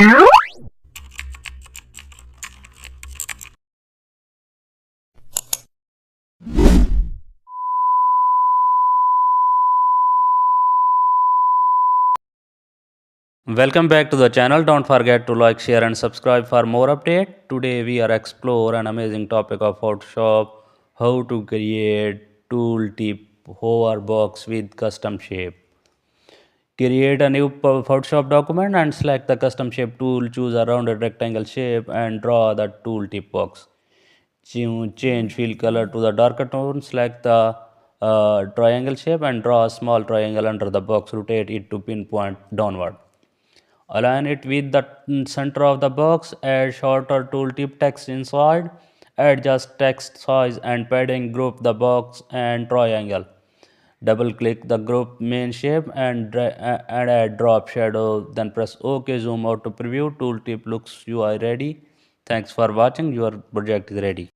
Welcome back to the channel. Don't forget to like, share and subscribe for more update. Today we are explore an amazing topic of Photoshop, how to create tooltip hover box with custom shape. Create a new Photoshop document and select the custom shape tool. Choose a rounded rectangle shape and draw the tooltip box. Change fill color to the darker tone. Select the triangle shape and draw a small triangle under the box. Rotate it to pinpoint downward. Align it with the center of the box. Add shorter tooltip text inside. Adjust text size and padding. Group the box and triangle. Double click the group main shape and add drop shadow. Then press OK. Zoom out to preview. Tooltip looks UI ready. Thanks for watching. Your project is ready.